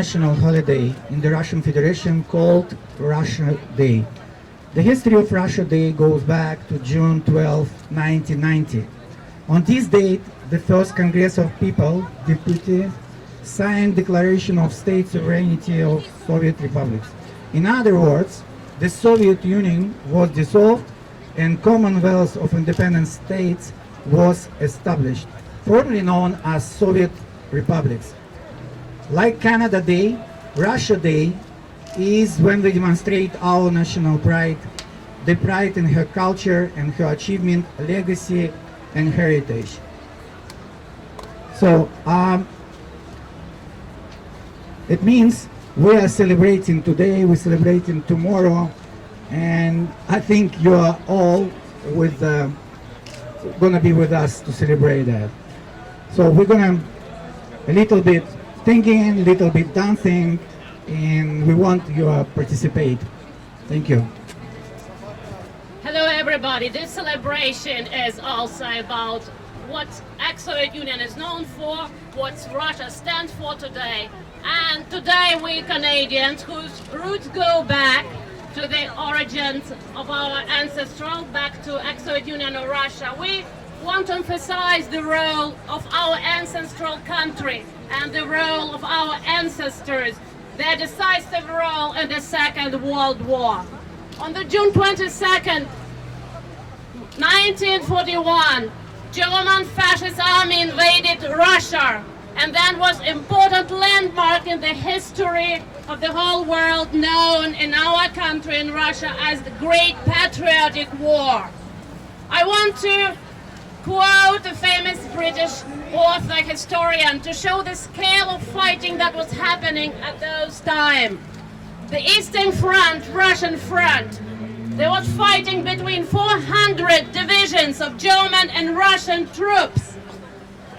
national holiday in the Russian Federation called Russia Day. The history of Russia Day goes back to June 12, 1990. On this date, the first Congress of People, Deputy, signed Declaration of State Sovereignty of Soviet Republics. In other words, the Soviet Union was dissolved and Commonwealth of Independent States was established, formerly known as Soviet Republics. Like Canada Day, Russia Day is when we demonstrate our national pride, the pride in her culture and her achievement, legacy and heritage. So it means we are celebrating today, we're celebrating tomorrow, and I think you are all gonna be with us to celebrate that. So we're gonna a little bit thinking, a little bit dancing, and we want you to participate. Thank you. Hello everybody, this celebration is also about what ex-Soviet Union is known for, what Russia stands for today. And today we Canadians, whose roots go back to the origins of our ancestral, back to ex-Soviet Union or Russia, we want to emphasize the role of our ancestral country and the role of our ancestors, their decisive role in the Second World War. On the June 22nd, 1941, German fascist army invaded Russia, and that was important landmark in the history of the whole world, known in our country, in Russia, as the Great Patriotic War. I want to quote a famous British author, historian, to show the scale of fighting that was happening at those times. The Eastern Front, Russian front, there was fighting between 400 divisions of German and Russian troops.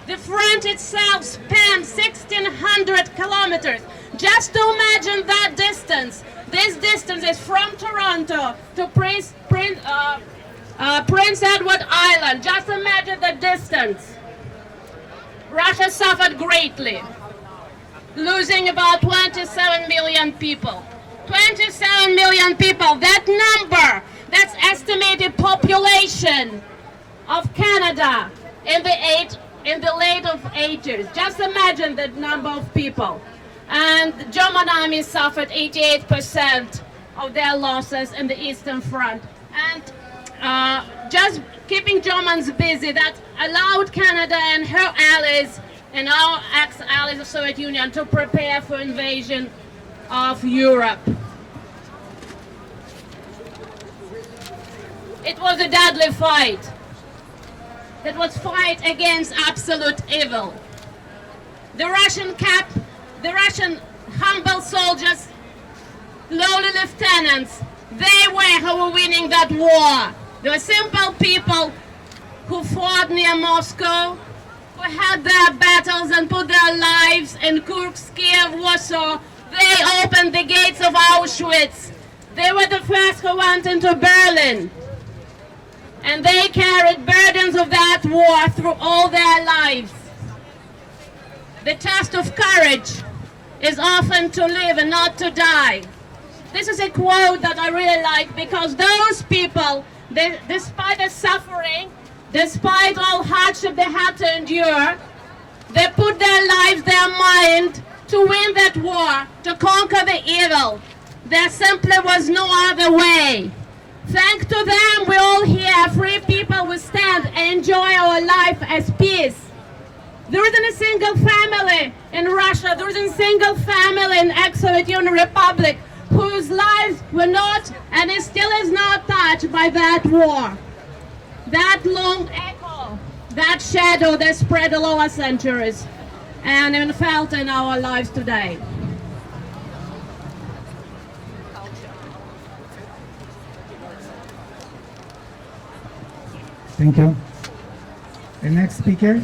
The front itself spanned 1,600 kilometers. Just to imagine that distance. This distance is from Toronto to Prince Edward Island. Just imagine the distance. Russia suffered greatly, losing about 27 million people. 27 million people, that number, that's estimated population of Canada in the late of 80s. Just imagine that number of people. And the German army suffered 88% of their losses in the Eastern Front. And just keeping Germans busy, that allowed Canada and her allies and our ex-allies of Soviet Union to prepare for invasion of Europe. It was a deadly fight. It was fight against absolute evil. The Russian humble soldiers, lowly lieutenants, they were who were winning that war. They were simple people who fought near Moscow, who had their battles and put their lives in Kursk, Kiev, Warsaw. They opened the gates of Auschwitz. They were the first who went into Berlin. And they carried burdens of that war through all their lives. The test of courage is often to live and not to die. This is a quote that I really like, because those people, despite the suffering, despite all hardship they had to endure, they put their lives, their mind to win that war, to conquer the evil. There simply was no other way. Thanks to them, we all here, free people, we stand and enjoy our life as peace. There isn't a single family in Russia, there isn't a single family in ex-Soviet Union Republic whose lives were not, and it still is not, touched by that war. That long echo, that shadow that spread all our centuries and felt in our lives today. Thank you. The next speaker.